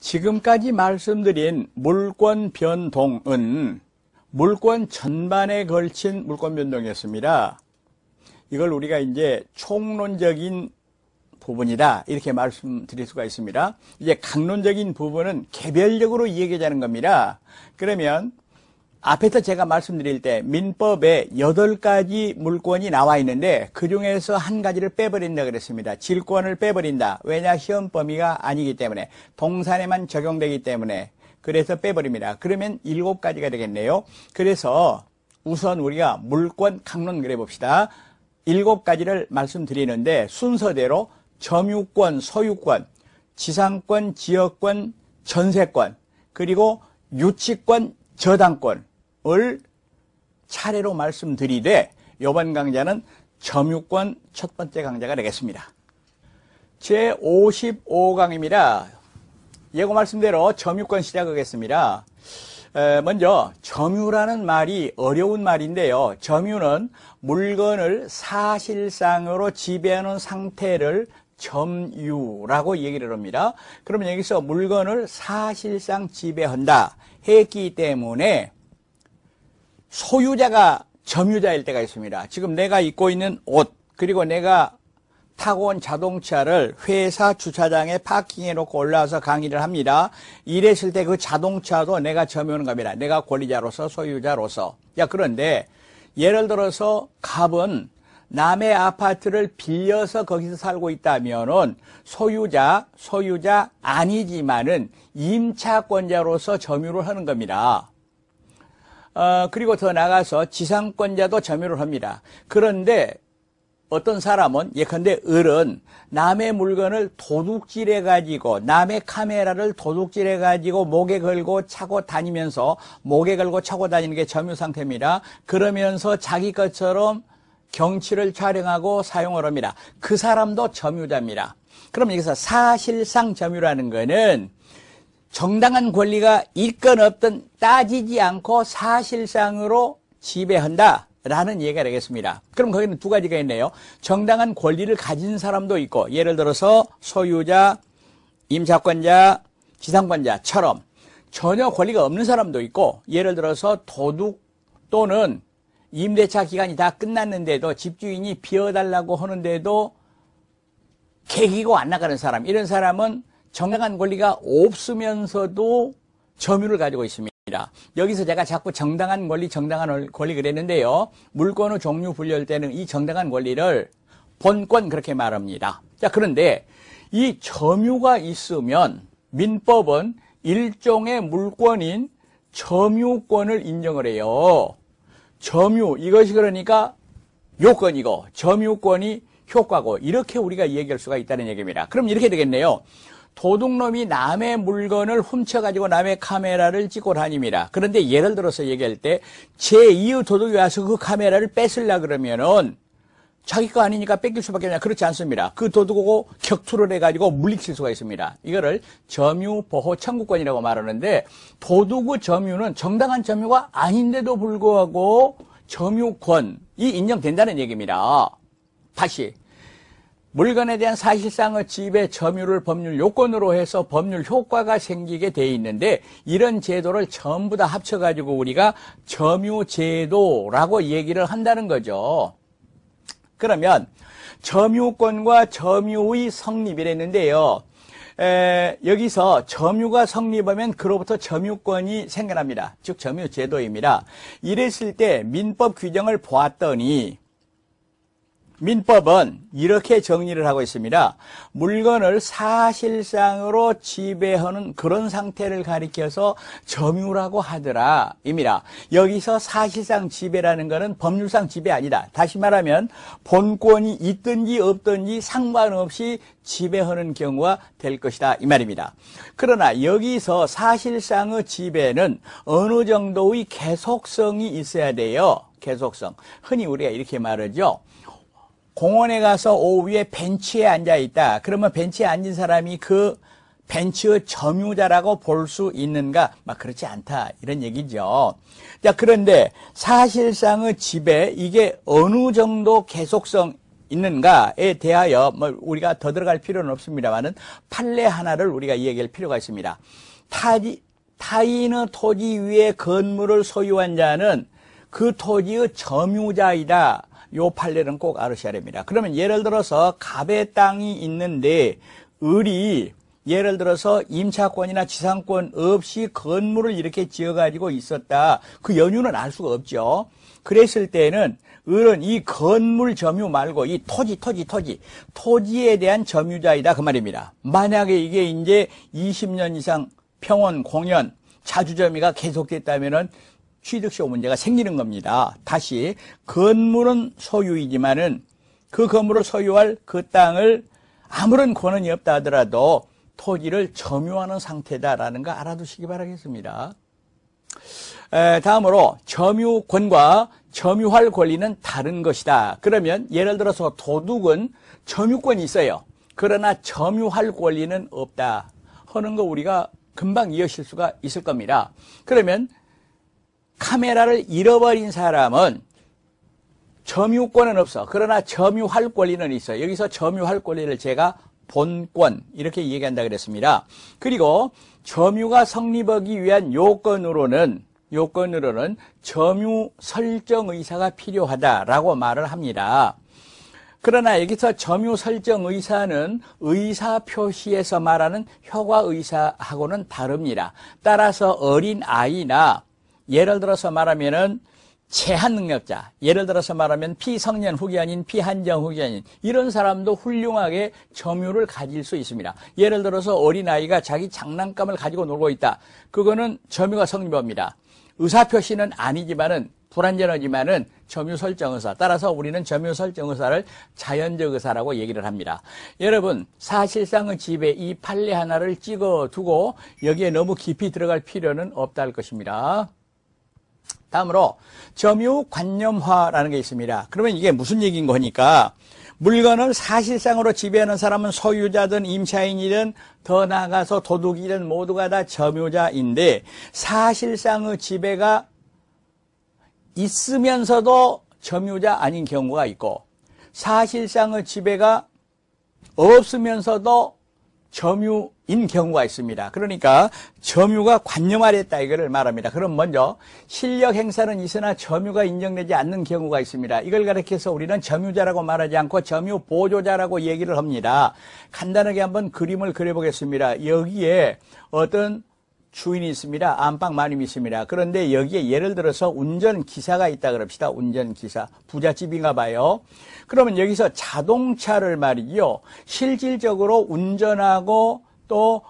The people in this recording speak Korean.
지금까지 말씀드린 물권 변동은 물권 전반에 걸친 물권 변동이었습니다. 이걸 우리가 이제 총론적인 부분이다 이렇게 말씀드릴 수가 있습니다. 이제 강론적인 부분은 개별적으로 이야기하자는 겁니다. 그러면 앞에서 제가 말씀드릴 때 민법에 8가지 물권이 나와 있는데 그 중에서 한 가지를 빼버린다 그랬습니다. 질권을 빼버린다. 왜냐? 시험 범위가 아니기 때문에 동산에만 적용되기 때문에 그래서 빼버립니다. 그러면 7가지가 되겠네요. 그래서 우선 우리가 물권 강론 그래 봅시다. 7가지를 말씀드리는데 순서대로 점유권, 소유권, 지상권, 지역권, 전세권, 그리고 유치권, 저당권을 차례로 말씀드리되 이번 강좌는 점유권 첫 번째 강좌가 되겠습니다. 제55강입니다. 예고 말씀대로 점유권 시작하겠습니다. 먼저 점유라는 말이 어려운 말인데요. 점유는 물건을 사실상으로 지배하는 상태를 점유라고 얘기를 합니다. 그러면 여기서 물건을 사실상 지배한다 했기 때문에 소유자가 점유자일 때가 있습니다. 지금 내가 입고 있는 옷, 그리고 내가 타고 온 자동차를 회사 주차장에 파킹해 놓고 올라와서 강의를 합니다. 이랬을 때 그 자동차도 내가 점유하는 겁니다. 내가 권리자로서, 소유자로서. 그런데 예를 들어서 갑은 남의 아파트를 빌려서 거기서 살고 있다면은 소유자 아니지만은 임차권자로서 점유를 하는 겁니다. 그리고 더 나가서 지상권자도 점유를 합니다. 그런데 어떤 사람은 예컨대 을은 남의 물건을 도둑질해 가지고 남의 카메라를 도둑질해 가지고 목에 걸고 차고 다니면서 목에 걸고 차고 다니는 게 점유 상태입니다. 그러면서 자기 것처럼 경치를 촬영하고 사용을 합니다. 그 사람도 점유자입니다. 그럼 여기서 사실상 점유라는 거는 정당한 권리가 있건 없든 따지지 않고 사실상으로 지배한다 라는 얘기가 되겠습니다. 그럼 거기는 두 가지가 있네요. 정당한 권리를 가진 사람도 있고, 예를 들어서 소유자, 임차권자, 지상권자처럼 전혀 권리가 없는 사람도 있고, 예를 들어서 도둑 또는 임대차 기간이 다 끝났는데도 집주인이 비워달라고 하는데도 개기고 안 나가는 사람, 이런 사람은 정당한 권리가 없으면서도 점유를 가지고 있습니다. 여기서 제가 자꾸 정당한 권리 그랬는데요. 물권의 종류 분류할 때는 이 정당한 권리를 본권 그렇게 말합니다. 그런데 이 점유가 있으면 민법은 일종의 물권인 점유권을 인정을 해요. 점유, 이것이 그러니까 요건이고 점유권이 효과고 이렇게 우리가 얘기할 수가 있다는 얘기입니다. 그럼 이렇게 되겠네요. 도둑놈이 남의 물건을 훔쳐가지고 남의 카메라를 찍고 다닙니다. 그런데 예를 들어서 얘기할 때 제2의 도둑이 와서 그 카메라를 뺏으려고 그러면은 자기 거 아니니까 뺏길 수밖에 없냐. 그렇지 않습니다. 그 도둑하고 격투를 해가지고 물리칠 수가 있습니다. 이거를 점유보호 청구권이라고 말하는데 도둑의 점유는 정당한 점유가 아닌데도 불구하고 점유권이 인정된다는 얘기입니다. 다시 물건에 대한 사실상의 지배 점유를 법률 요건으로 해서 법률 효과가 생기게 돼 있는데 이런 제도를 전부 다 합쳐가지고 우리가 점유제도라고 얘기를 한다는 거죠. 그러면 점유권과 점유의 성립이랬는데요. 여기서 점유가 성립하면 그로부터 점유권이 생겨납니다. 즉 점유제도입니다. 이랬을 때 민법 규정을 보았더니 민법은 이렇게 정리를 하고 있습니다. 물건을 사실상으로 지배하는 그런 상태를 가리켜서 점유라고 하더라 입니다. 여기서 사실상 지배라는 것은 법률상 지배 아니다. 다시 말하면 본권이 있든지 없든지 상관없이 지배하는 경우가 될 것이다 이 말입니다. 그러나 여기서 사실상의 지배는 어느 정도의 계속성이 있어야 돼요. 계속성. 흔히 우리가 이렇게 말하죠. 공원에 가서 오후에 벤치에 앉아 있다. 그러면 벤치에 앉은 사람이 그 벤치의 점유자라고 볼 수 있는가? 그렇지 않다. 이런 얘기죠. 그런데 사실상의 지배, 이게 어느 정도 계속성 있는가에 대하여 뭐 우리가 더 들어갈 필요는 없습니다만은 판례 하나를 우리가 이야기할 필요가 있습니다. 타인의 토지 위에 건물을 소유한 자는 그 토지의 점유자이다. 요 판례는 꼭 알으셔야 됩니다. 그러면 예를 들어서 갑의 땅이 있는데 을이 예를 들어서 임차권이나 지상권 없이 건물을 이렇게 지어가지고 있었다. 그 연유는 알 수가 없죠. 그랬을 때는 을은 이 건물 점유 말고 이 토지에 대한 점유자이다. 그 말입니다. 만약에 이게 이제 20년 이상 평원, 공연, 자주점유가 계속됐다면은 취득세 문제가 생기는 겁니다. 다시 건물은 소유이지만은 그 건물을 소유할 그 땅을 아무런 권한이 없다 하더라도 토지를 점유하는 상태다라는 거 알아두시기 바라겠습니다. 다음으로 점유권과 점유할 권리는 다른 것이다. 그러면 예를 들어서 도둑은 점유권이 있어요. 그러나 점유할 권리는 없다 하는 거 우리가 금방 이해하실 수가 있을 겁니다. 그러면 카메라를 잃어버린 사람은 점유권은 없어. 그러나 점유할 권리는 있어. 여기서 점유할 권리를 제가 본권 이렇게 얘기한다 그랬습니다. 그리고 점유가 성립하기 위한 요건으로는 점유 설정 의사가 필요하다라고 말을 합니다. 그러나 여기서 점유 설정 의사는 의사 표시에서 말하는 효과 의사하고는 다릅니다. 따라서 어린 아이나 예를 들어서 말하면은 제한 능력자, 예를 들어서 말하면 피성년 후견인, 피한정 후견인 이런 사람도 훌륭하게 점유를 가질 수 있습니다. 예를 들어서 어린아이가 자기 장난감을 가지고 놀고 있다. 그거는 점유가 성립합니다. 의사표시는 아니지만은 불완전하지만은 점유 설정 의사. 따라서 우리는 점유 설정 의사를 자연적 의사라고 얘기를 합니다. 여러분, 사실상의 지배 이 판례 하나를 찍어두고 여기에 너무 깊이 들어갈 필요는 없다 할 것입니다. 다음으로 점유관념화라는 게 있습니다. 그러면 이게 무슨 얘기인 거니까 물건을 사실상으로 지배하는 사람은 소유자든 임차인이든 더 나아가서 도둑이든 모두가 다 점유자인데 사실상의 지배가 있으면서도 점유자 아닌 경우가 있고 사실상의 지배가 없으면서도 점유인 경우가 있습니다. 그러니까 점유가 관념화됐다 이거를 말합니다. 그럼 먼저 실력 행사는 있으나 점유가 인정되지 않는 경우가 있습니다. 이걸 가리켜서 우리는 점유자라고 말하지 않고 점유 보조자라고 얘기를 합니다. 간단하게 한번 그림을 그려보겠습니다. 여기에 어떤 주인이 있습니다. 안방 마님이 있습니다. 그런데 여기에 예를 들어서 운전기사가 있다 그럽시다. 운전기사. 부잣집인가 봐요. 그러면 여기서 자동차를 말이죠. 실질적으로 운전하고 또